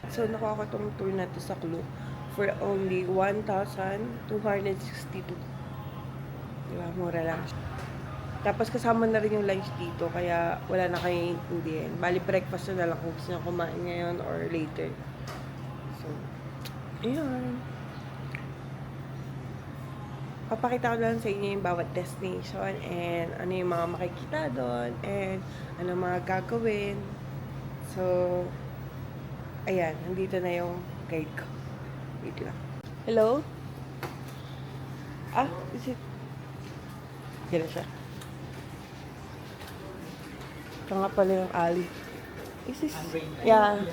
So, nakuha ko tong tour na to sa Klook for only 1,262. Diba? Mura lang siya. Tapos kasama na rin yung lunch dito, kaya wala na kayong intindihin. Bali, breakfast na lang kung gusto nyo kumain ngayon or later. So, ayun. Papakita ko lang sa inyo yung bawat destination and ano yung mga makikita doon and ano mga gagawin. So, ayan, nandito na yung guide ko. Wait lang. Hello? Is it? Yan na siya. Ito nga pala yung alley. Is this? Yeah.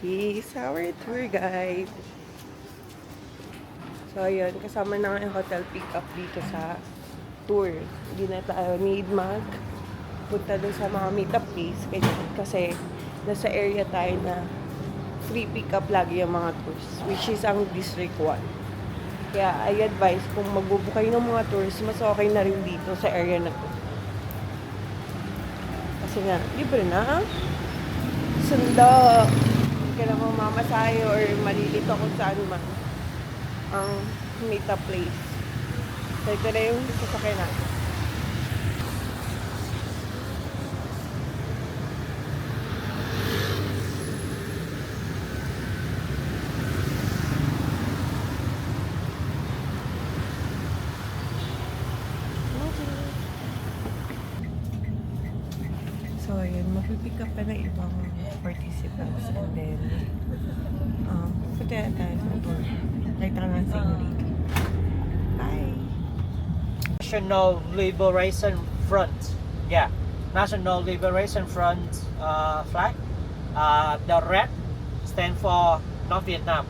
He's our tour guide. So, ayun. Kasama na nga yung hotel pick-up dito sa tour. Hindi na tayo need punta dun sa mga meet-up place. Kasi, nasa area tayo na free pick-up lagi yung mga tours. Which is ang District 1. Kaya, I advise kung magbubook kayo ng mga tours, mas okay na rin dito sa area na to. Kasi nga, libre na. Sundo. Hindi ka na mamasahe or malilito kung saan man ang meet-up place. So, ito na yung sasakyan natin. So, ayun, mapipick up ka na ibang participants and then punta tayo sa tour. Nakita ka nga sa inyo dito. Bye! National Liberation Front. Yeah, National Liberation Front flag. The red stand for North Vietnam,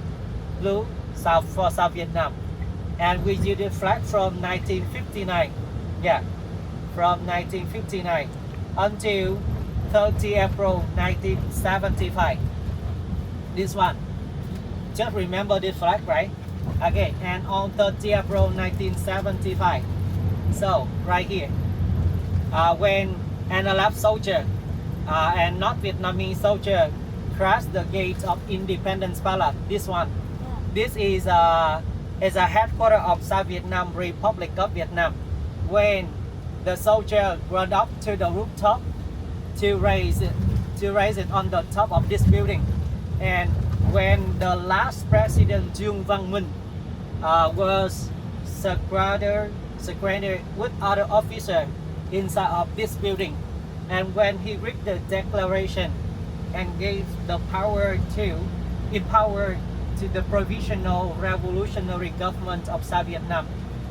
blue South for South Vietnam, and we use the flag from 1959. Yeah, from 1959 until 30 April 1975. This one. Just remember this flag, right? Okay, and on 30 April 1975. So, right here, when an Arab soldier and not Vietnamese soldier crossed the gates of Independence Palace, this one, this is a headquarters of South Vietnam Republic of Vietnam. When the soldier went up to the rooftop to raise it on the top of this building, and when the last president Dung Văn Minh was secretary with other officers inside of this building, and when he read the declaration and gave the power to the provisional revolutionary government of South Vietnam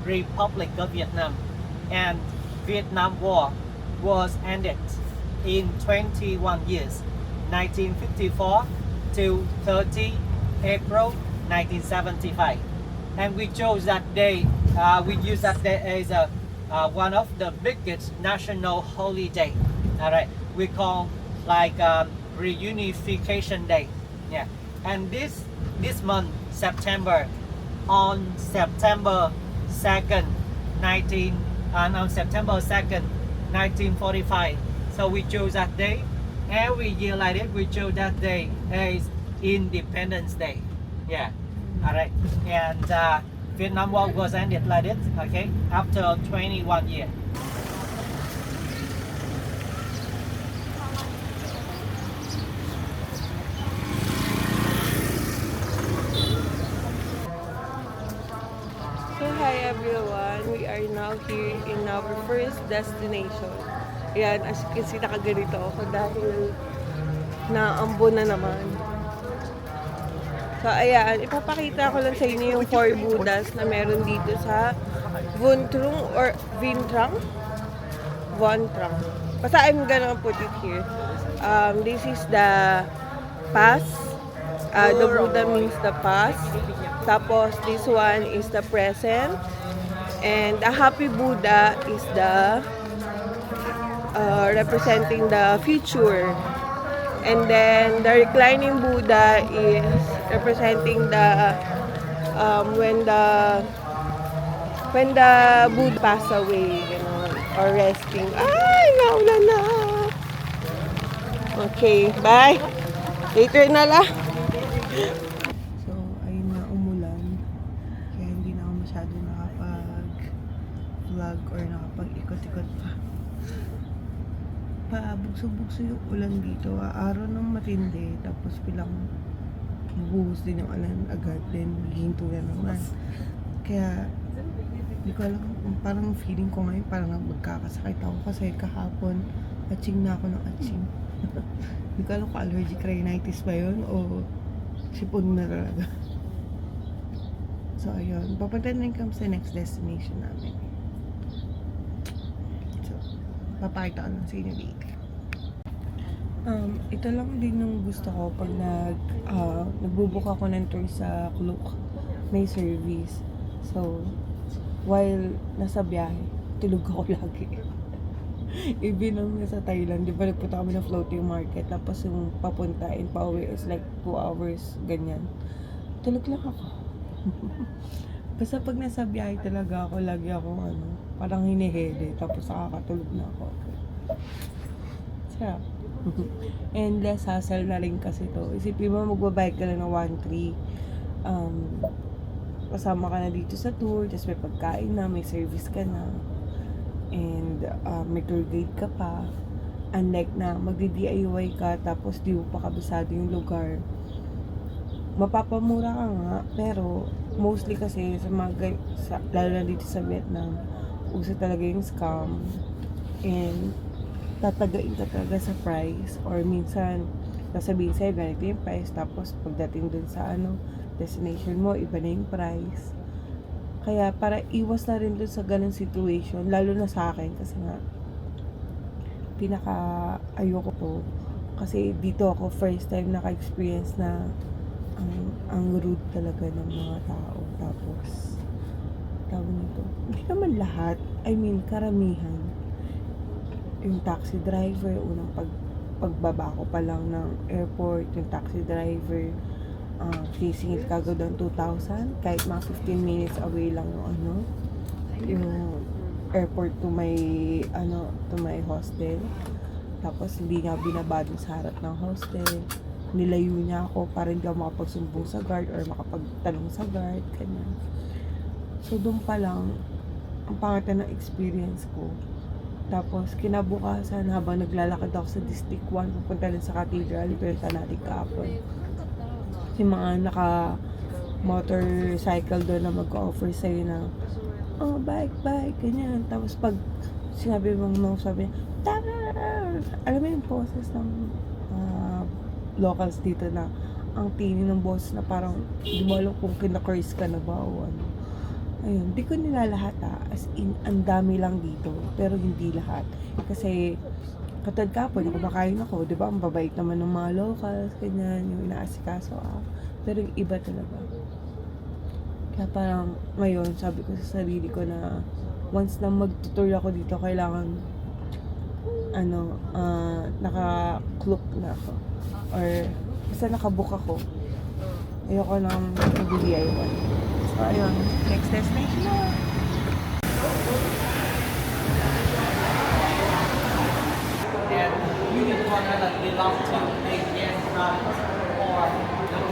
Republic of Vietnam, and Vietnam War was ended in 21 years, 1954 to 30 April 1975. And we chose that day, we use that day as one of the biggest national holiday. All right, we call like reunification day. Yeah, and this month, September, on September 2nd, on September 2nd, 1945. So we chose that day. Every year like it, we chose that day as Independence Day. Yeah. All right. And Vietnam War was ended like it. Okay. After 21 years. So, hi everyone. We are now here in our first destination. Ayan, as you can see, nakaganito ako dahil naambo na naman. So, ayan, ipapakita ko lang sa inyo yung 4 Buddhas na meron dito sa Vuon Trung or Vintrang. Vuon Trung. Basta I'm gonna put it here. This is the pass. The Buddha means the past. Tapos, this one is the present. And the happy Buddha is the representing the future. And then the reclining Buddha is representing the when the Buddha pass away, you know, or resting. Ay, naulan na! Okay, bye. Later na lang. So, ayun na, umulan. Kaya hindi na ako masyado nakapag-vlog or nakapag-ikot-ikot pa. Bugso-bugso yung ulan dito. Araw ng matindi. Tapos bilang buhos din yung ulan agad. Then, hihinto na naman. Kaya, hindi ko alam. Parang feeling ko ngayon parang magkakasakit ako. Kasi kahapon, atching na ako ng atching. Hindi ko alam kung allergic rhinitis ba yun o sipon na talaga. So, ayun. Papunta na rin kami sa next destination namin. So, papakita ko lang sa inyo later. Ito lang din yung gusto ko pag nagbubook ako ng tour sa Klook. May service. So, while nasa biyahe, tulog ako lagi. Even nung sa Thailand, di ba nagpunta kami ng floating market, tapos yung papunta and pauwi is like 2 hours, ganyan. Tulog lang ako. Basta pag nasa biyahe talaga ako, lagi ako parang hinihede, tapos nakakatulog na ako. Sarap. And less hassle na rin kasi to. Isipin mo, magbabike ka lang ng 1-3. Kasama ka na dito sa tour, tapos may pagkain na, may service ka na. And may tour guide ka pa. Unlike na magdi-DIY ka tapos di mo pa kabisado yung lugar, mapapamura ka nga, pero mostly kasi lalo na dito sa Vietnam, uso talaga yung scam and tatagain ka talaga sa price, or minsan sasabihin sa'yo ganito yung price, tapos pagdating dun sa destination mo, iba na yung price. Kaya para iwas na rin dun sa ganung situation, lalo na sa akin kasi nga pinaka ayoko to, kasi dito ako first time naka-experience na ang rude talaga ng mga tao. Tapos tawag nito, hindi naman lahat, I mean karamihan. Yung taxi driver, unang pagbaba ko pa lang ng airport, yung taxi driver sisingil kagad ng 2,000 kahit mga 15 minutes away lang yung airport to my hostel. Tapos hindi nga binaba dun sa harap ng hostel, nilayo niya ako para hindi ako makapagsumbong sa guard or makapagtanong sa guard, ganyan. So doon pa lang ang pangit na experience ko. Tapos kinabukasan, habang naglalakad ako sa District 1 pupunta din sa cathedral, pinunta natin kahapon, yung mga naka-motorcycle doon na mag-offer sa'yo na, bike, ganyan. Tapos pag sinabi mong no, sabi niya, alam mo yung boses ng locals dito na, ang tini ng boses na parang, di mo alam kung kina-curse ka na ba o ano. Ayun, di ko nila lahat as in, ang dami lang dito, pero hindi lahat. Kasi, katulad kapon, kumakain ako, di ba, ang babait naman ng mga locals, ganyan, yung inaasikaso pero yung iba talaga. Kaya parang, ngayon, sabi ko sa sarili ko na, once na mag-tour ako dito, kailangan, naka-cloak na ako. Or, basta nakabook ako. Ayoko nang mag-DIY. So, ayun, next destination na. And unit one that belong to the Vietnam or the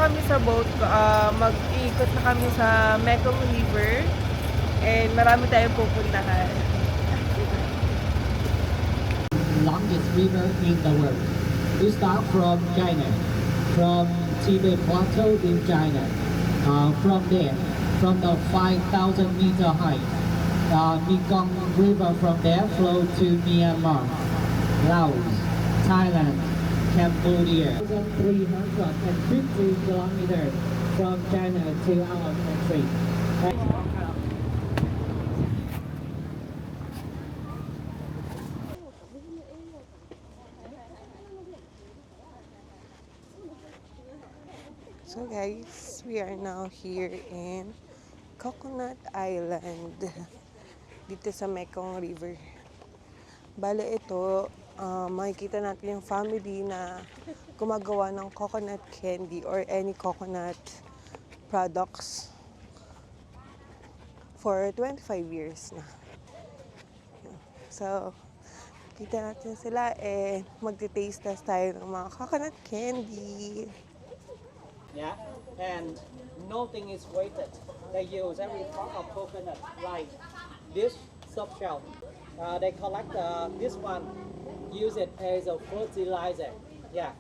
Kami sa boat, mag-iikot na kami sa Mekong River and marami tayong pupuntahan. Longest river in the world. We start from China, from Tibet Plateau in China. From there, from the 5,000 meter height, Mekong River from there flow to Myanmar, Laos, Thailand, Cambodia. 350 kilometers from China to our country. So guys, we are now here in Coconut Island. Dito sa Mekong River. Bale ito, makikita natin yung family na gumagawa ng coconut candy or any coconut products for 25 years na. So, kita natin sila magti-taste test tayo ng mga coconut candy. Yeah, and nothing is weighted. They use every part of coconut, like this soft shell. They collect this one, use it as a fertilizer. Yeah,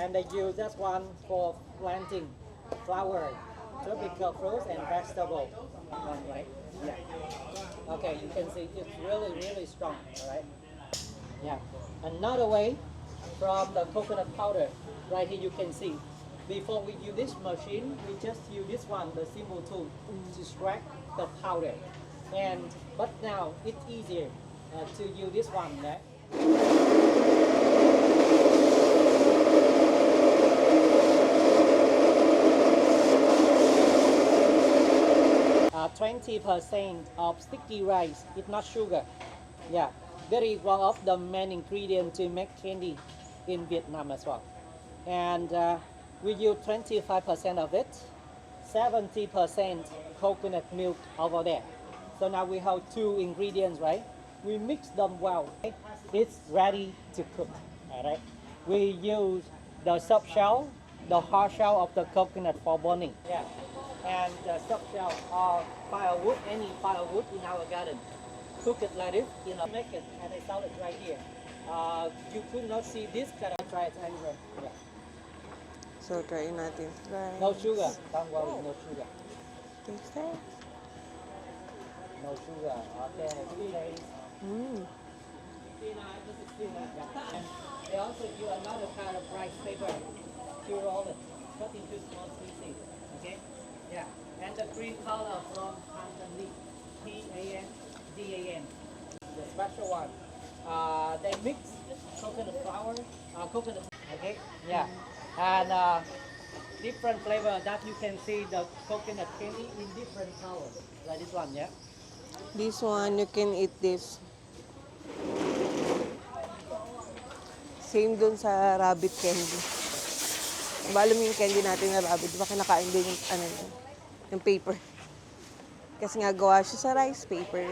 and they use that one for planting flower, tropical fruits and vegetable. Right? Yeah. Okay, you can see it's really, really strong. All right. Yeah. Another way from the coconut powder, right here you can see. Before we use this machine, we just use this one, the simple tool, to extract the powder. But now it's easier to use this one. Right? 20% of sticky rice. It's not sugar. Yeah, that is one of the main ingredients to make candy in Vietnam as well. And we use 25% of it, 70% coconut milk over there. So now we have two ingredients, right? We mix them well. It's ready to cook. All right. We use the soft shell, the hard shell of the coconut for burning. Yeah. And the soft shell or firewood, any firewood in our garden. Cook it like this, make it, and I sell it right here. You could not see this, but I try it anyway. Yeah. So, try natin. No sugar. Don't worry, no sugar. Taste test. No sugar. Okay. Taste. Mm. And they also use another kind of rice paper to roll it, cut into small pieces. Okay? Yeah. And the green color from Pandan leaf, PANDAN, the special one. They mix coconut flour, coconut. Okay? Yeah. And different flavor that you can see the coconut candy in different colors. Like this one, yeah. This one, you can eat this. Same dun sa rabbit candy. Balo mo yung candy natin na rabbit, diba kinakain din yung, yung paper. Kasi nga gawa siya sa rice paper.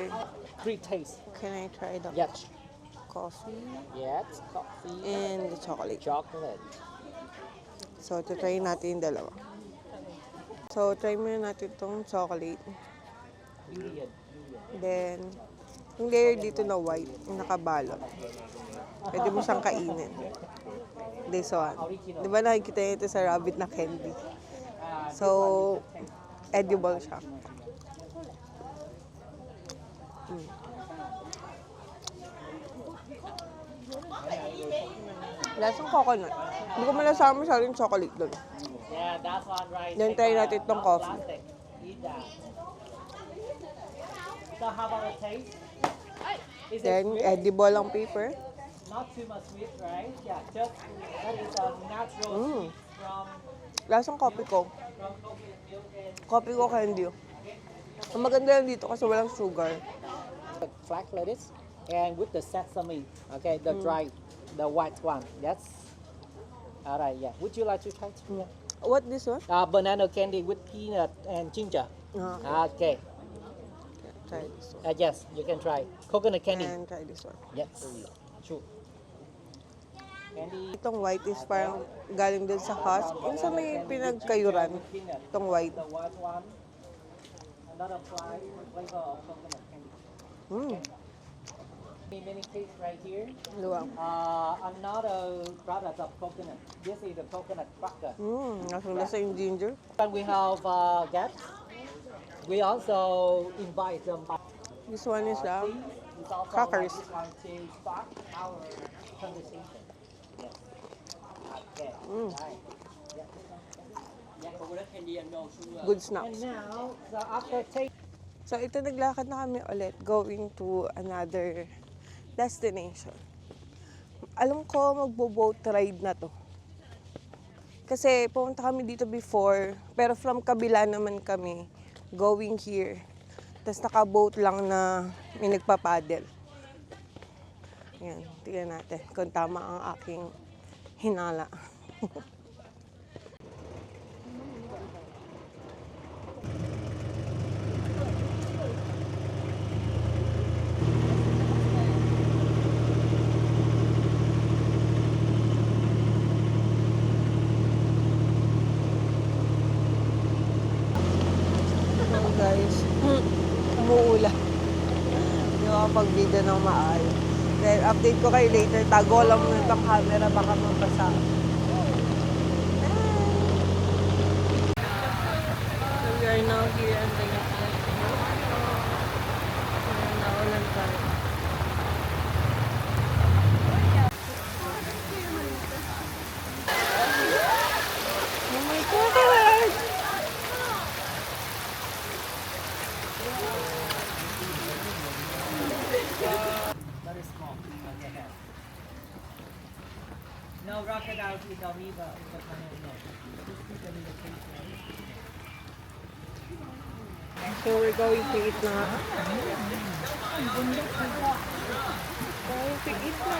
Great taste. Can I try the Yes. coffee Yes, coffee. and the chocolate? Chocolate. So, try natin yung dalawa. So, try muna natin itong chocolate. Durian. Then, yung layer dito na white, yung nakabalot. Pwede mo siyang kainin. This one. Di ba nakikita nyo ito sa rabbit na candy? So, edible siya. Lasang coconut. Hindi ko malasama masyadong chocolate doon. Yeah, that's one right. Then try natin itong coffee. Plastic. Eat that. So how about the taste? Is it Then, sweet? edible ang paper. Not too much sweet, right? Yeah, just that is a natural sweet from Lasang coffee ko. coconut milk and Coffee ko candy. Ang maganda lang dito kasi walang sugar. flag like this, and with the sesame. Okay, the dry, the white one. That's all right. Yeah. Would you like to try? Yeah. What this one? Banana candy with peanut and ginger. Okay. Try this one. Yes, you can try. Coconut candy. And try this one. Yes. Sure. Candy. Itong white is parang galing din sa husk. Yung sa may pinagkayuran. Peanut. Itong white. The white one. Another flavor of coconut candy. Many cakes right here. Luwang. Another product of coconut. This is the coconut cracker. Nasang lasa yung ginger. When we have guests, we also invite them by This one is tea. It's also crackers. like this one to start our conversation. Yes. Okay. Right. good And snacks. now, so after taste. So ito naglakad na kami ulit going to another destination. Alam ko magbo-boat ride na to. Kasi pumunta kami dito before, pero from kabila naman kami, going here. Tapos naka-boat lang na may nagpapadel. Yan, tingnan natin kung tama ang aking hinala. So guys, umuulan. Hindi ako pag-video ng maayos. Then update ko kayo later. Tago lang mo itong camera, baka mabasa. So we are now here at the naulan tayo. Oh my God! Very small. Okay. No crocodiles in the river. So we're going to eat na. Going to eat na.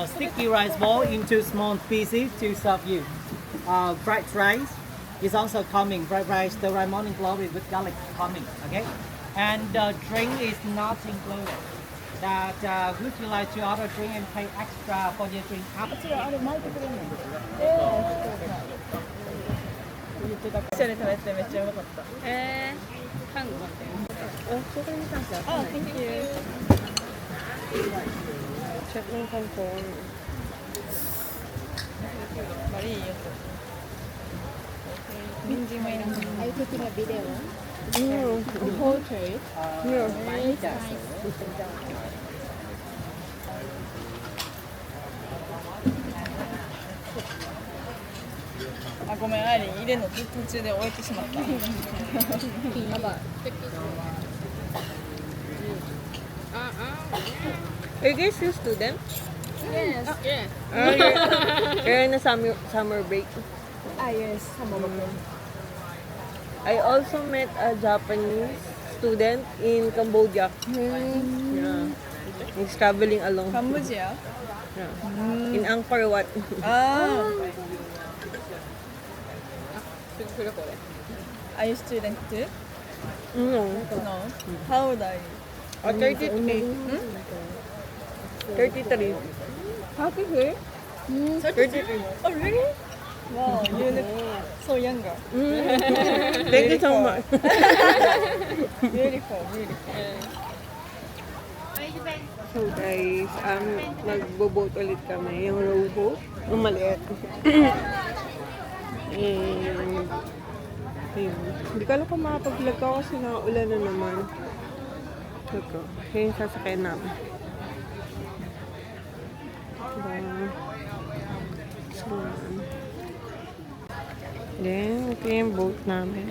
Sticky rice ball into small pieces to serve you. Fried rice is also coming. Fried rice, the right morning glory with garlic coming. Okay, and the drink is not included. That would you like to order drink and pay extra for your drink after? 一緒に食べてめっちゃうまかった。韓国だよ。Oh, so can you pass that? Oh, thank you. Check ng kangkong. Mali yun to. Minji mo ilang Are you taking a video? No. The whole trip? No. Very nice. Ah, ごめん、アイリン入れるの途中で終えてしまった。 How about? Are you guys still student? Yes. Yes. You're in a summer break. Yes. I also met a Japanese student in Cambodia. Yeah. He's traveling along. カンボジア Yeah. In Angkor Wat. ああ。Are you student too? No. No. How old are you? 33. 33. Happy who? 33. Oh, really? Wow, you look so younger. Thank you so much. Beautiful, beautiful. So guys, magbo-boat ulit kami. Yung rowboat. Yung maliit. And, ayun. Hindi ko alam kung makapag-vlog ako kasi nakaulan na naman. Ito. Yung sasakyan namin. So, then, ito yung boat namin.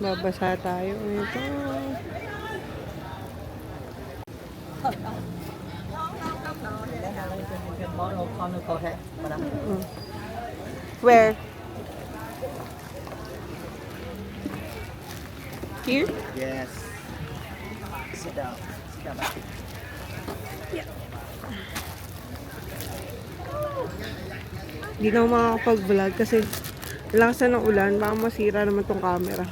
Babasa tayo nito. Where? Here? Yes. Sit down. Sit down. Hindi na ako makakapag-vlog kasi lakas na ng ulan. Baka masira naman tong camera.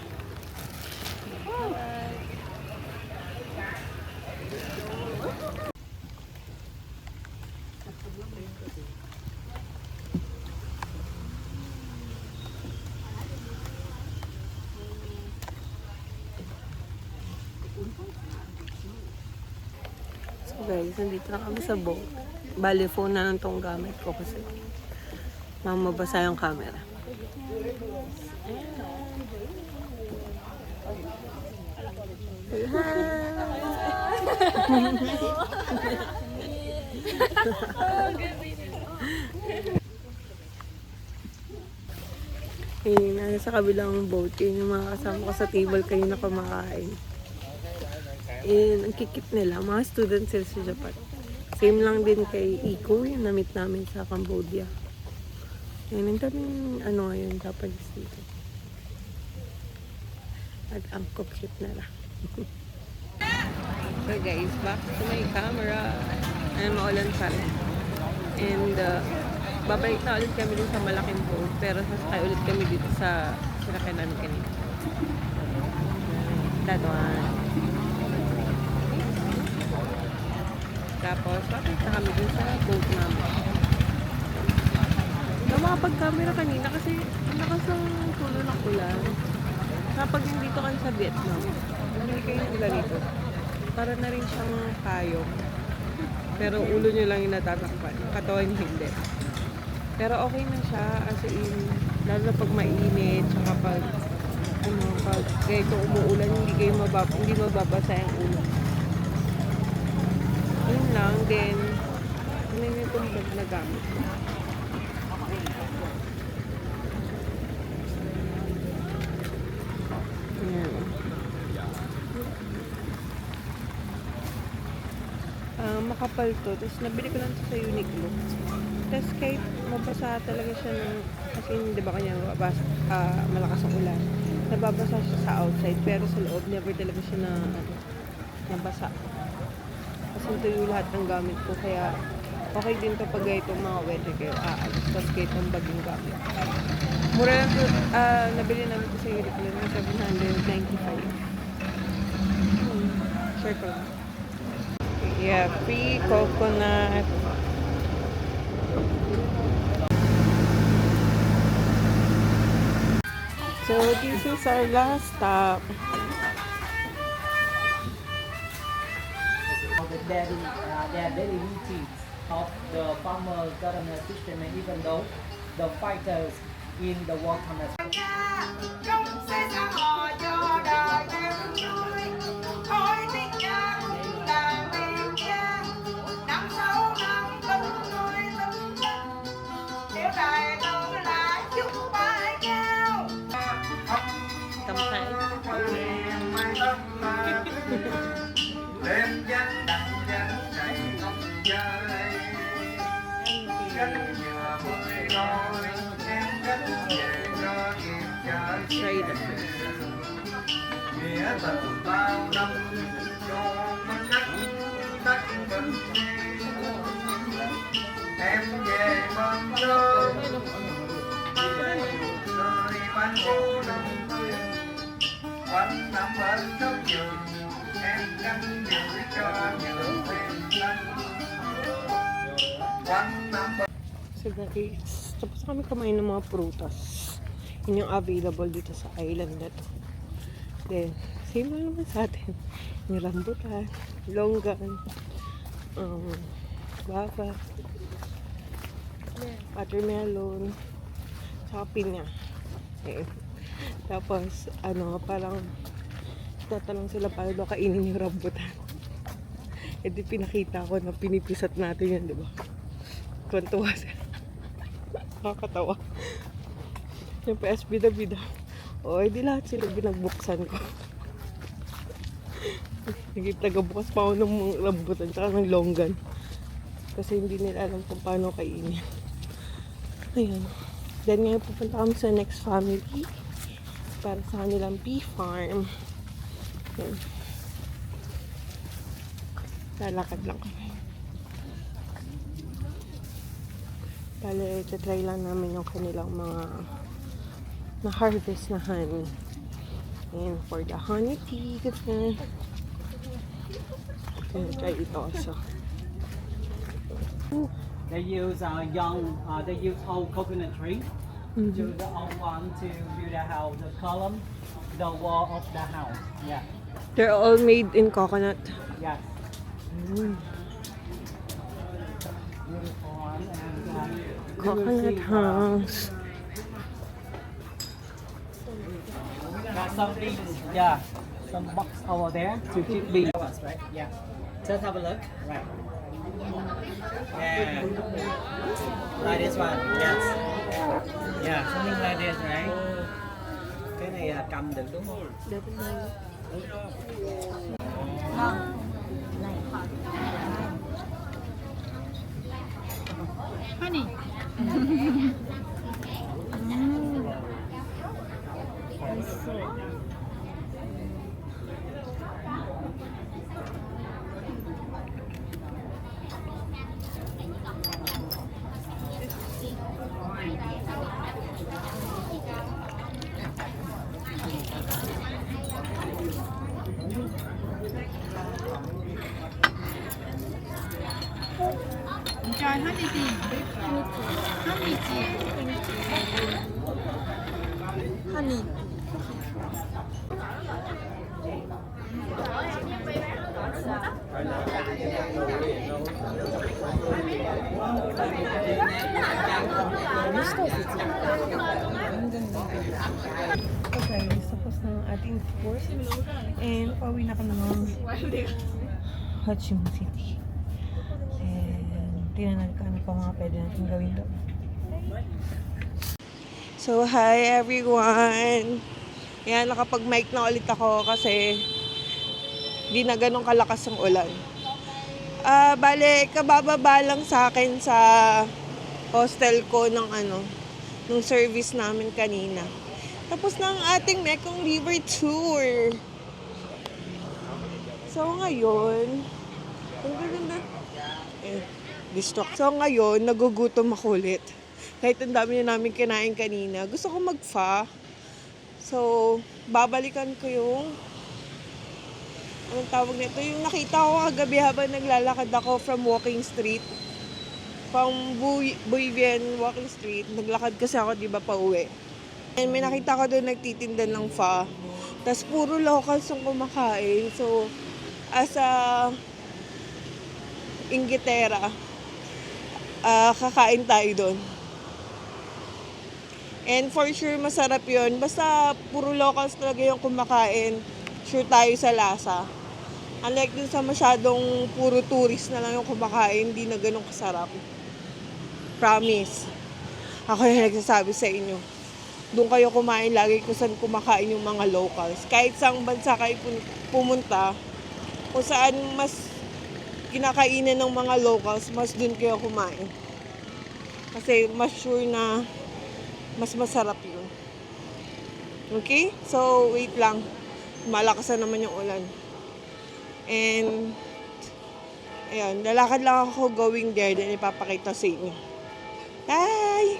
So guys, nandito na kami sa boat. Bali, phone na lang tong gamit ko kasi mamabasa yung camera. Say hi! Eh, nasa kabilang boat, yun yung mga kasama ko sa table kayo na kumakain. And ang kikit nila, mga students sila sa Japan. Same lang din kay Iko, yung na-meet namin sa Cambodia. Yan, ang daming ngayon, Japanese dito. At ang cute nila. So guys, back to my camera. Ayan, maulan pa rin. And babalik na ulit kami dun sa malaking boat. Pero sasakay ulit kami dito sa sinakyan namin kanina. That one. Tapos, babalik na kami dun sa boat namin. Nakapag-camera kanina kasi ang lakas ng tulo ng ulan. Kapag nandito kayo sa Vietnam, hindi kayo ng ganito. Para na rin siyang payong. Pero ulo nyo lang yung natatakpan. Katawan nyo hindi. Pero okay na siya. As in, lalo na pag mainit, tsaka pag ganito umuulan, hindi mababasa yung ulo. Yun lang. Then, ano yung itong bag na gamit. Ayan. Makapal to. Tapos nabili ko lang to sa Uniqlo. Tapos kahit mabasa talaga siya kasi di ba kanya malakas ang ulan. Nababasa siya sa outside pero sa loob never talaga siya nabasa. Kasi tuyo lahat ng gamit ko kaya okay din to pag itong mga weather kayo aalis. Tapos kahit ang bagong gamit. Mura lang to, nabili namin ko sa Uniqlo ng 795. Share ko lang. Yeah, free coconut. So this is our last stop. They are daily routines of the farmer government system, and even though the fighters in the war commerce. Đêm vắng đặng vắng chạy không chơi cánh vừa mười rồi em cánh về cho kịp trời nghĩa tình bao năm cho mình đất bình em về bên đó nơi bánh phố đông quanh nằm bên góc giường em canh giữ cho những phim xanh quanh nằm bên. So guys, tapos kami kumain ng mga prutas. Yun yung available dito sa island na to. Then, same lang naman sa atin. Yung rambutan, longgan, guava, watermelon, tsaka pinya. Okay. Tapos, parang tatalong sila para daw kainin yung rambutan. E di pinakita ko na pinipisat natin yan, di ba? Kwantuwa sila. Nakakatawa. Yung PS bida-bida. O, di lahat sila binagbuksan ko. Nagtagabukas pa ako ng mga rambutan tsaka ng longgan. Kasi hindi nila alam kung paano kainin. Ayan. Then ngayon pupunta kami sa next family para sa kanilang bee farm. Ayan. Lalakad lang kami. Bale, try lang namin yung kanilang mga na-harvest na honey. And for the honey tea, ganyan. Try ito also. They use they use old coconut tree to the old one to build a house, the column, the wall of the house. Yeah, They're all made in coconut. yes. Beautiful one, and Coconut house. got some beans. Yeah, some box over there to keep beans. Right? Yeah. Just have a look. Right. Yeah. Like this one. Yes. Yeah, something like this, right? Cái này là cầm được đúng không? Honey. Enjoy honey tea. Honey tea. Honey. Okay, tapos na ang ating tour. And pauwi na kami ng Ho Chi Minh City. And tinanan ko ano pa mga pwede natin gawin doon. So, hi everyone! Yan, nakapag-mic na ulit ako kasi di na ganun kalakas ang ulan. Bale, kabababa lang sa akin sa hostel ko ng nung service namin kanina. Tapos na ang ating Mekong River Tour. So, ngayon, ang ganda. Distract. So, ngayon, nagugutom ako ulit. Kahit ang dami na namin kinain kanina. Gusto ko mag-pho. So, babalikan ko yung anong tawag nito? Yung nakita ko kagabi habang naglalakad ako from Walking Street. From Buivian Walking Street. Naglakad kasi ako, di ba, pa uwi. And may nakita ko doon nagtitinda ng pho. Tapos puro locals yung kumakain. So, as a inggitera, kakain tayo doon. And for sure, masarap yun. Basta puro locals talaga yung kumakain. Sure tayo sa lasa. Unlike dun sa masyadong puro tourist na lang yung kumakain, hindi na ganun kasarap. Promise. Ako yung nagsasabi sa inyo. Doon kayo kumain lagi kung saan kumakain yung mga locals. Kahit saang bansa kayo pumunta, kung saan mas kinakainan ng mga locals, mas doon kayo kumain. Kasi mas sure na mas masarap yun. Okay? So, wait lang. Malakas na naman yung ulan. And, ayan, lalakad lang ako going there, then ipapakita sa inyo. Bye!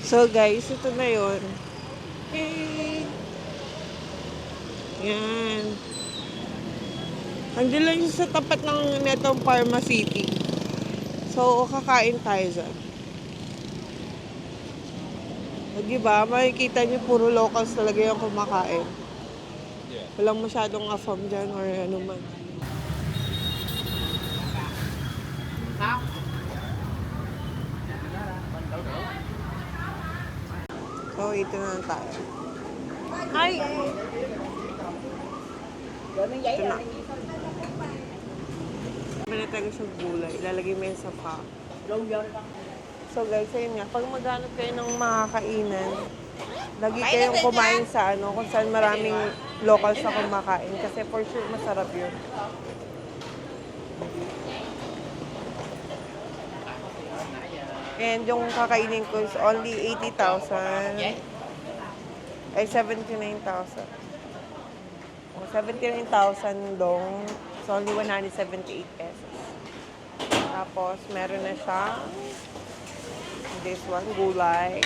So, guys, ito na yun. Okay. Yan. Andun lang sa tapat ng netong Parma City. So, kakain tayo dyan. Diba, makikita niyo puro locals talaga yung kumakain. Walang masyadong afam dyan or ano man. So, ito na lang tayo. Hi! Ito na. Manatago sa gulay. Ilalagay mo yan sa pho. So guys, ayun nga, pag maghanap kayo ng makakainan, lagi kayong kumain sa kung saan maraming locals na kumakain. Kasi for sure, masarap yun. And yung kakainin ko is only 80,000. Ay, 79,000. 79,000 dong. It's only 178 pesos. Tapos, meron na siya this one, gulay.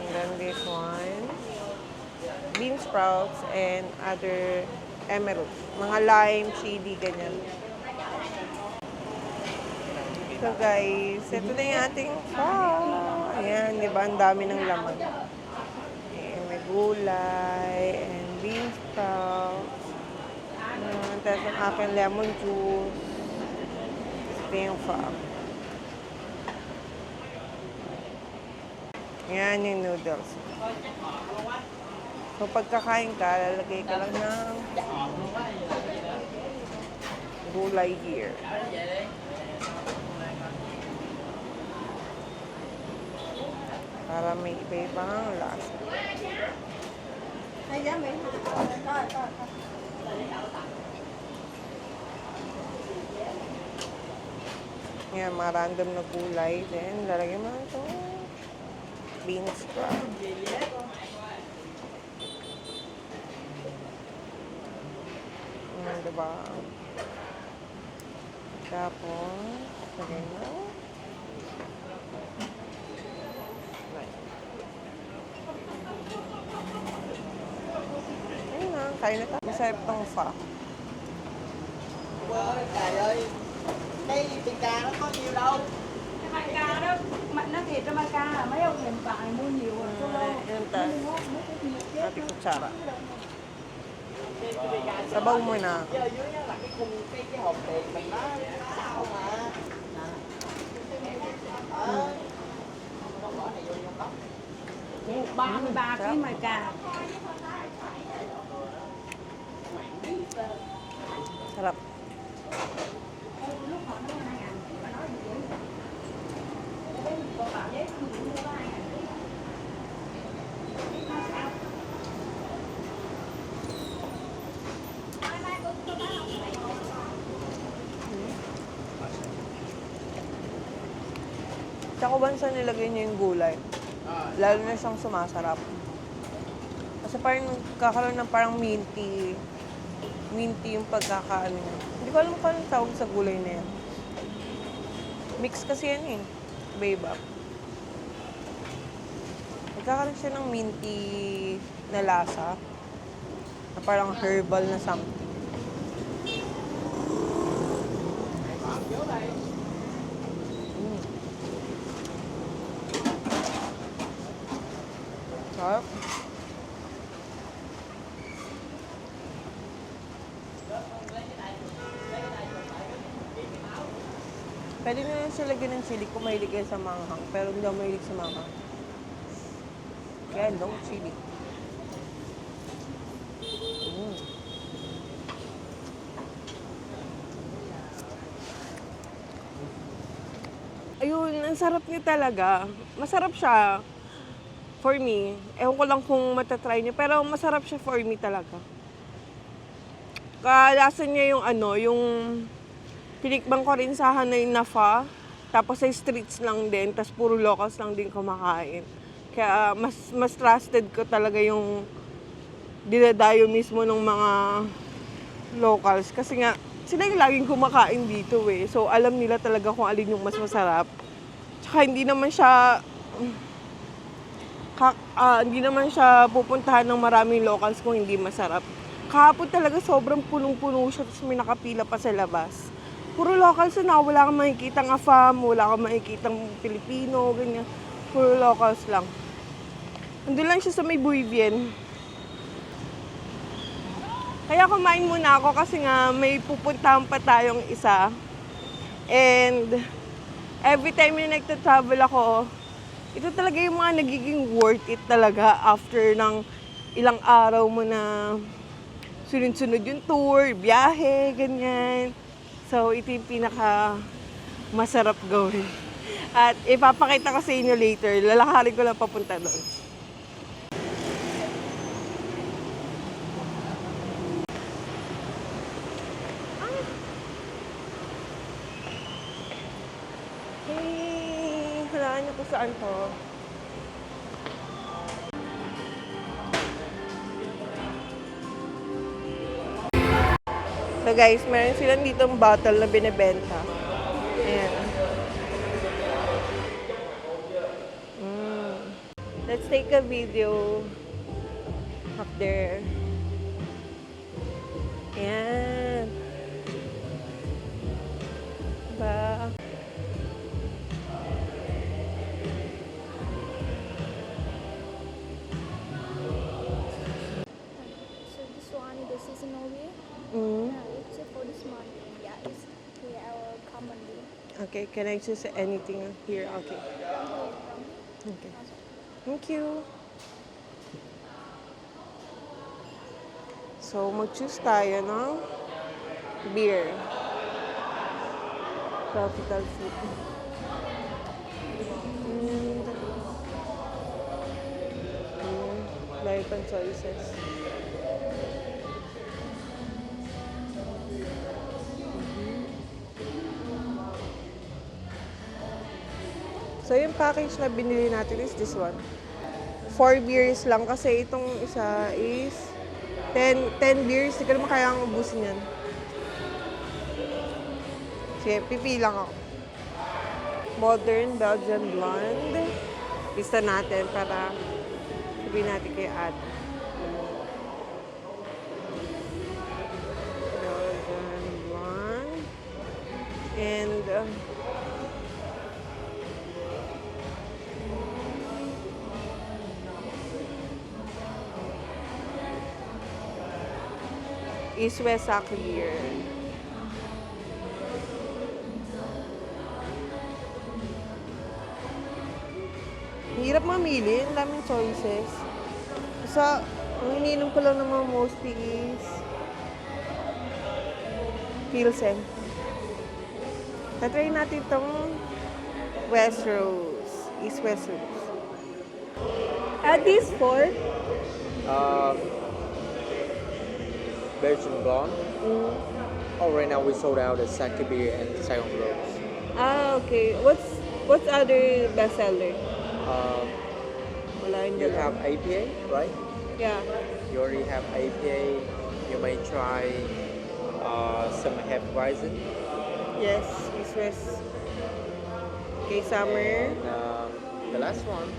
And then this one, bean sprouts and other emerald. Mga lime, chili, ganyan. So guys, ito na yung ating pho. Ayan, di ba? Ang dami ng laman. Ayan, may gulay and bean sprouts. Tapos ang aking lemon juice. Ito yung pho. Yan yung noodles. So, pagkakain ka, lalagay ka lang ng gulay here. Para may iba-ibang lasa. Yan, mga random na gulay. Then, lalagyan mo na ito. Bean sprout. Diba? Tapos, lagay mo. Ayun na, kain na tayo. Masarap tong pho. Trời ơi, cái tiền ca nó có nhiều đâu. Cái mai ca đó, nó thiệt cho mai ca là mấy ông hiện tại mua nhiều rồi. Ayun tayo. Ate kutsara. Sabaw mo na. Chứ ở dưới đó là cái khung cái hộp tiền mình nó sao mà. Nó bỏ này vô trong đó. 33 cái mai ca. Sarap. Tsaka once na nilagay niyo yung gulay, lalo na siyang sumasarap. Kasi parang kakaroon ng parang minty yung pagkakaano niya. Hindi ko alam kung anong tawag sa gulay na yan. Mix kasi yan eh. Iba-iba. Nagkakaroon siya ng minty na lasa. Na parang herbal na something. Sarap. Pwede na lang siya lagyan ng chili kung mahilig kayo sa manghang. Pero hindi ako mahilig sa manghang. Kaya no chili. Ayun, ang sarap niya talaga. Masarap siya. For me, ewan ko lang kung matatry niyo, pero masarap siya for me talaga. Kalasa niya yung yung tinikbang ko rin sa Hanay na pho, tapos sa streets lang din, tapos puro locals lang din kumakain. Kaya mas trusted ko talaga yung dinadayo mismo ng mga locals. Kasi nga, sila yung laging kumakain dito eh. So, alam nila talaga kung alin yung mas masarap. Tsaka hindi naman siya pupuntahan ng maraming locals kung hindi masarap. Kahapon talaga sobrang punong-puno siya, tapos may nakapila pa sa labas. Puro locals na, wala kang makikitang AFAM, wala kang makikitang Pilipino, ganyan. Puro locals lang. Nandun lang siya sa may Buivien. Kaya kumain muna ako kasi nga may pupuntahan pa tayong isa. And every time na nagta-travel ako, ito talaga yung mga nagiging worth it talaga after ng ilang araw mo na sunod-sunod yung tour, biyahe, ganyan. So, ito yung pinaka masarap gawin. At ipapakita ko sa inyo later. Lalakarin ko lang papunta doon. Hey! Halaan niyo kung saan to. So guys, meron silang ditong bottle na binibenta. Ayan. Let's take a video up there. Ayan. Diba? So this one, the seasonal way. Mm. It's for this month. Yeah, it's here our commonly. Okay, can I choose anything here? Okay. Okay. Thank you. So, mag-choose tayo ng beer. Tropical fruit. And, dahil pang choices. So, yung package na binili natin is this one. 4 beers lang kasi itong isa is 10 beers. Hindi ko naman kayang ubusin yan. Sige, pipi lang ako. Modern Belgian Blonde. Lista natin para sabihin natin kay ate. Belgian Blonde. And East West Clear. Hirap mamili, ang daming choices. Sa, ang ininom ko lang naman mostly is Pilsen. Tatry natin itong West Rose. East West Rose. At this for? Belgian Blonde. Oh, right now we sold out the Sake beer and Saigon Rose. Ah, okay. What's other bestseller? Wala yung You dalawa. have APA, right? Yeah. You already have APA. You may try some Hefeweizen. Yes, East West. Okay, summer. And the last one,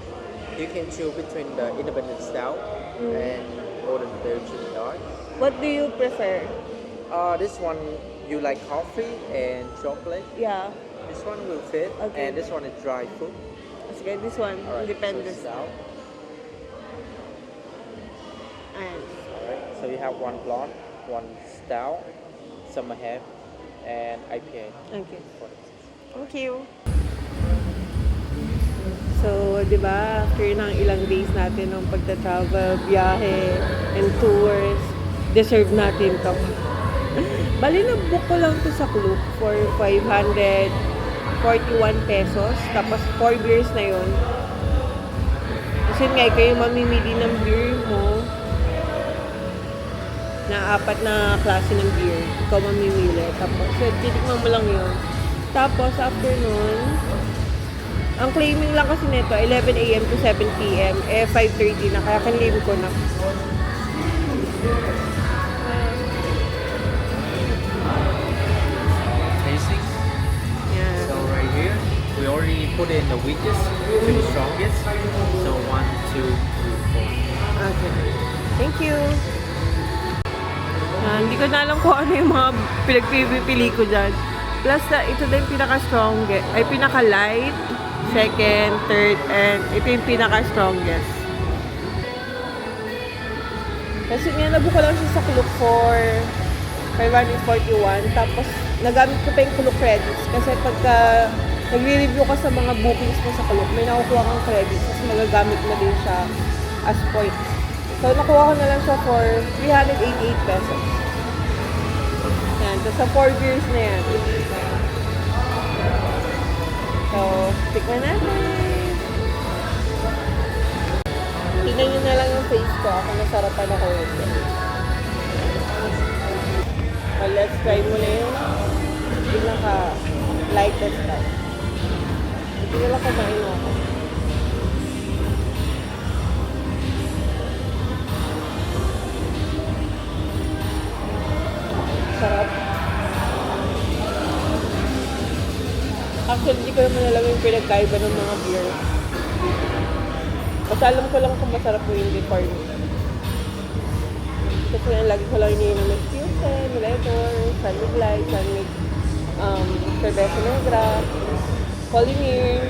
you can choose between the independent stout and golden Belgian dark. What do you prefer? This one you like coffee and chocolate. Yeah. This one will fit, Okay. and this one is dry fruit. Sige, this one. Alright, Independent. so stout. Ayan. Alright, so you have one blonde, one stout, some hef, and IPA. Okay. Thank you. So, di ba, after ng ilang days natin ng pagta-travel, biyahe, and tours, deserve natin to. Bali, na-book ko lang to sa Klook for 541 pesos. Tapos, 4 beers na yun. Kasi nga, kayo mamimili ng beer mo na 4 na klase ng beer. Ikaw mamimili. Tapos, titikman mo lang yun. Tapos, after nun, ang claiming lang kasi nito, 11 a.m. to 7 p.m. 5:30 na. Kaya kinlaim ko na. Tasting. Yan. So right here, we already put in the weakest to the strongest. So 1, 2, 3, 4. Okay. Thank you. Hindi ko na alam kung ano yung mga pinagpipili ko dyan. Plus, ito na yung pinaka-strongest. Ay, pinaka-light. Second, third, and ito yung pinaka-strongest. Kasi nga, nabuko lang siya sa Klook for 541. Tapos, nagamit ko pa yung Klook credits. Kasi pagka nagre-review ka sa mga bookings mo sa Klook, may nakukuha kang credits. Tapos, magagamit mo din siya as points. So, nakuha ko na lang siya for 388 pesos. Yan. Tapos, sa 4 beers na yan. So, tikman natin. Tingnan nyo na lang yung face ko. Ako nasarapan ako yun. Well, let's try muna yung pinaka-lightest type. Hindi na lang kumain ako. Sarap. Actually, hindi ko naman alam yung pinagkaiba ng mga beer. Basta alam ko lang kung masarap o hindi for me. Kasi lagi ko lang iniinom ng Pilsen, Millenor, San Miguel, Cerveza Negra, Polimir,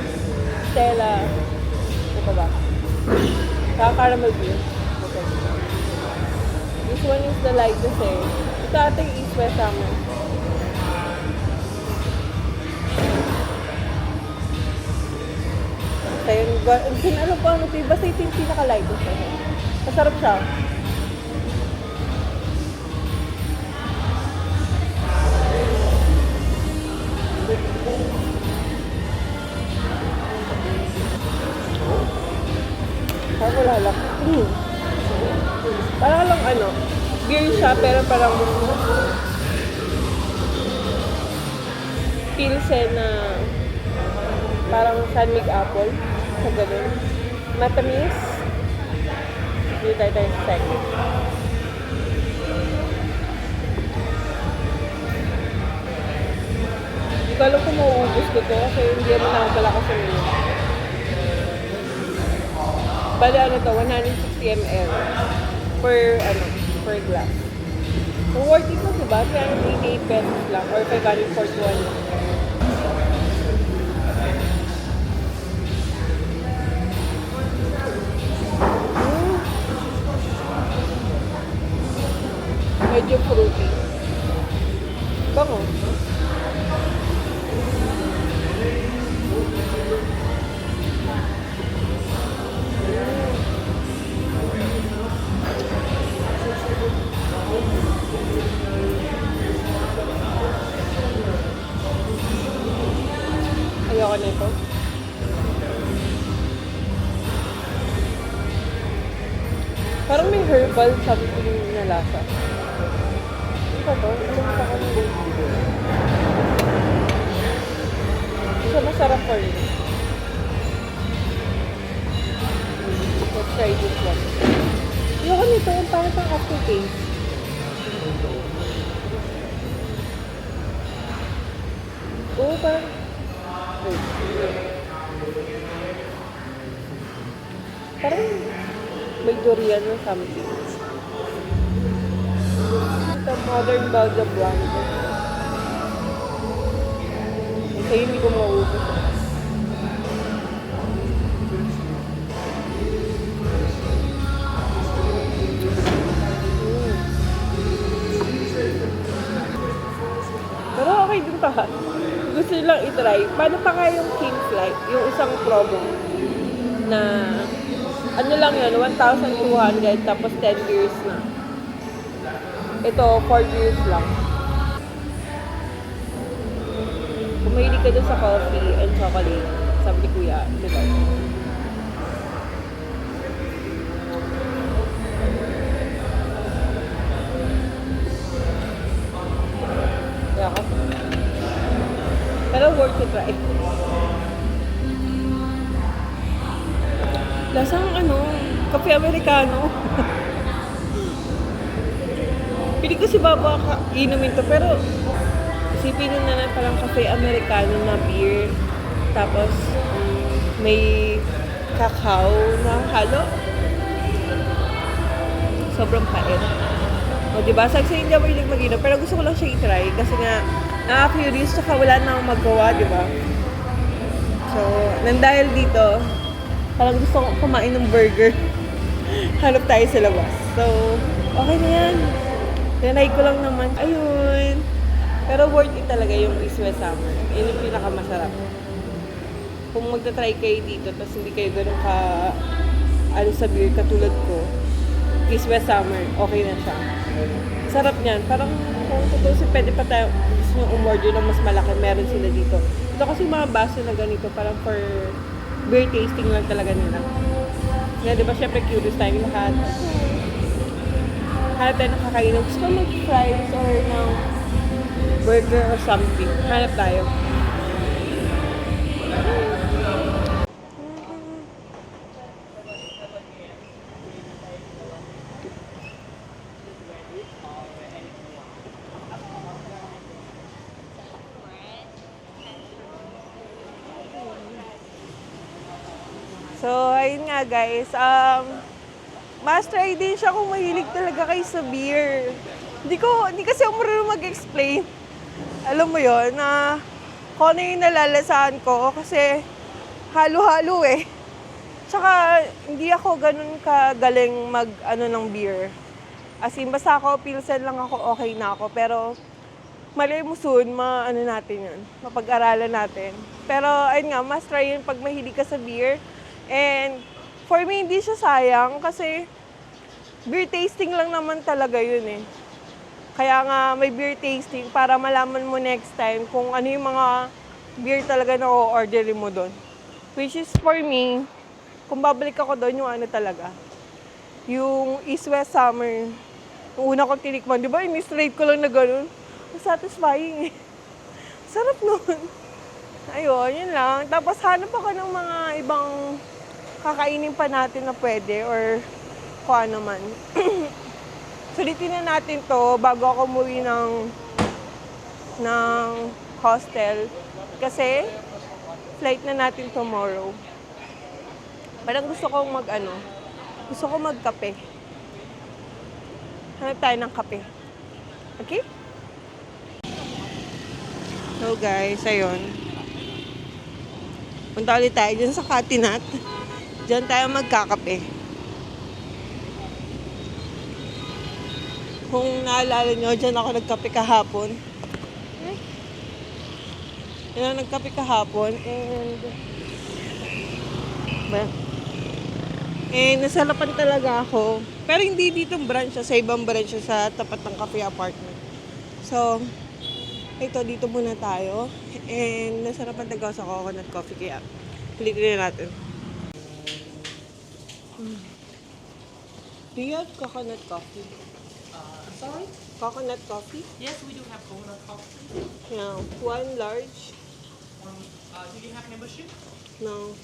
Stella, ano pa ba? Saka caramel beer. Okay. This one is the lightest eh. Ito ating East West Summer. Kaya yung alam ko ano ito, basta ito yung pinaka-lightest eh. Masarap siya. Wala lang. Parang lang beer siya pero parang pilsen na parang San Mig apple. Sa ganun. Matamis. Hindi tayo sa second. Hindi ko alam kung mauubos ko to kasi hindi naman ako malakas sa minyo. Bali to, 160 ml per glass. So worth it na diba? 388 pesos lang or 541 lang. Medyo fruity. Bango. Ayoko nito. Parang may herbal something na lasa. Ito to? Ilang pa ko ng baby. Siya masarap for me. Let's try this one. Ayoko nito. Ang pangit ang aftertaste. Oo, parang parang may durian or something. Ito, Modern Belgian Blonde. Kasi hindi ko mauubos. Pero okay din pa. Gusto nyo lang itry. Paano pa kaya yung King Flight? Yung isang promo na ano lang yun, 1,200 tapos 10 years na. Ito, 4 years lang. Kung mahilig ka dun sa coffee and chocolate, sabi ni Kuya, diba? Kaya ako. Pero worth it, right? Lasang kape Americano. Pili ko si Baba inumin to, pero isipin nyo na lang parang kape Americano na beer. Tapos, may cacao na halo. Sobrang pait. O, diba? Sagsa hindi ako hilig mag-inom, pero gusto ko lang siya i-try kasi nga, nakaka-curious, tsaka wala na akong magawa, diba? So, nang dahil dito, parang gusto ko kumain ng burger. Hanap tayo sa labas. So, okay na yan. Tinay ko lang naman. Ayun. Pero worth it talaga yung East West Summer. Yun yung pinakamasarap. Kung magta-try kayo dito, tapos hindi kayo ganun sa beer, katulad ko, East West Summer, okay na siya. Sarap niyan. Parang kung totoo pwede pa tayo gusto nyo umorder ng mas malaki, meron sila dito. Ito kasi mga baso na ganito, parang for beer tasting lang talaga nila. Kaya diba syempre curious tayo lahat. Hanap tayo ng kakainom. Gusto ko mag-fries or ng burger or something. Hanap tayo. So, ayun nga guys, must try din siya kung mahilig talaga kayo sa beer. Hindi kasi ako marunong mag-explain. Alam mo yon na kung ano yung nalalasahan ko kasi halo-halo eh. Tsaka hindi ako ganun kagaling ng beer. As in, basta ako, pilsen lang ako, okay na ako. Pero malay mo soon, natin yun, mapag-aralan natin. Pero ayun nga, must try yun pag mahilig ka sa beer. And for me, hindi siya sayang kasi beer tasting lang naman talaga yun eh. Kaya nga may beer tasting para malaman mo next time kung ano yung mga beer talaga na o-orderin mo doon. Which is for me, kung babalik ako doon, yung ano talaga, yung East-West Summer. Yung una ko tinikman, di ba? In-straight ko lang na gano'n. Ang satisfying eh. Sarap nun. Ayun, yun lang. Tapos hanap ako ng mga ibang kakainin pa natin na pwede or kung ano man. Sulitin na natin to bago ako umuwi ng hostel. Kasi flight na natin tomorrow. Parang gusto kong gusto ko magkape. Hanap tayo ng kape. Okay? So guys, ayun. Punta ulit tayo dyan sa Katinat. Diyan tayo magkakape. Kung naalala nyo, dyan ako nagkape kahapon. Yan ako nagkape kahapon. Nasarapan talaga ako. Pero hindi ditong branch siya, sa ibang branch siya sa tapat ng cafe apartment. So, ito, dito muna tayo. And nasarapan talaga sa coconut coffee, kaya pilitin na natin. Do you have coconut coffee? Sorry? Coconut coffee? Yes, we do have coconut coffee. Yeah, one large. Do you have membership? No.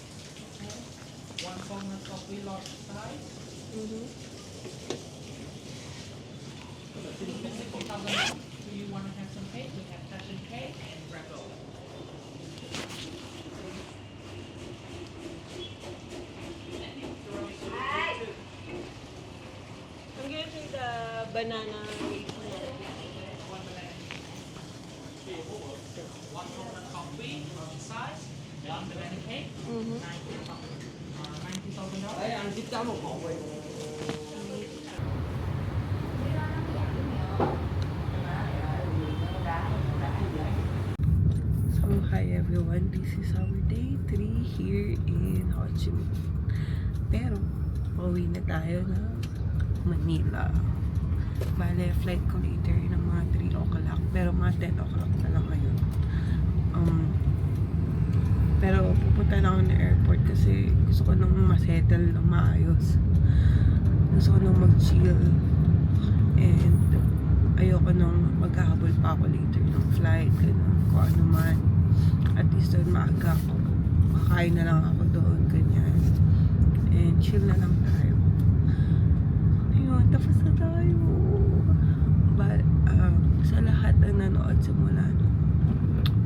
One coconut coffee large size. Mm-hmm. Do you want to have some cake? We have passion cake and rainbow. I'm gonna take the banana. One coconut coffee large size. One banana cake. Mm-hmm. $90,000. So, hi everyone. This is our day 3 here in Ho Chi Minh. Pero, pauwi na tayo ng Manila. Bale, flight ko later ng mga 3 o'clock. Pero mga 10 o'clock na lang ngayon. Pero pupunta na ako ng airport kasi gusto ko nang masettle ng maayos. Gusto ko nang mag-chill. And ayoko nang maghahabol pa ako later ng flight. Ganun, kung ano man. At least doon maaga ako. Kakain na lang ako doon. Ganyan. And chill na lang tayo. Ayun, tapos na tayo. But, sa lahat ng nanood simula nung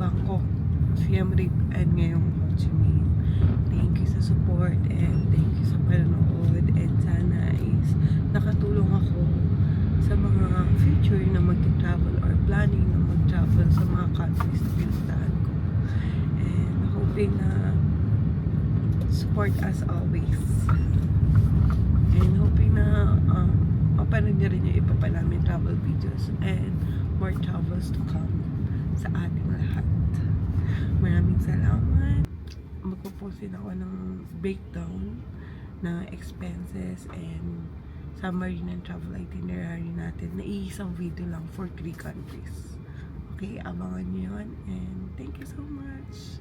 Bangkok, Siem Reap, and ngayong Ho Chi Minh, thank you sa support and thank you sa panonood, and sana is nakatulong ako sa mga future na mag-travel or planning na mag-travel sa mga countries na pinuntahan ko, and hoping na support as always, and hoping na mapanood nyo rin yung iba pa namin travel videos and more travels to come sa ating lahat. Maraming salamat. Magpo-post din ako ng breakdown ng expenses and summary ng travel itinerary natin na iisang video lang for 3 countries. Okay, abangan nyo yun, and thank you so much.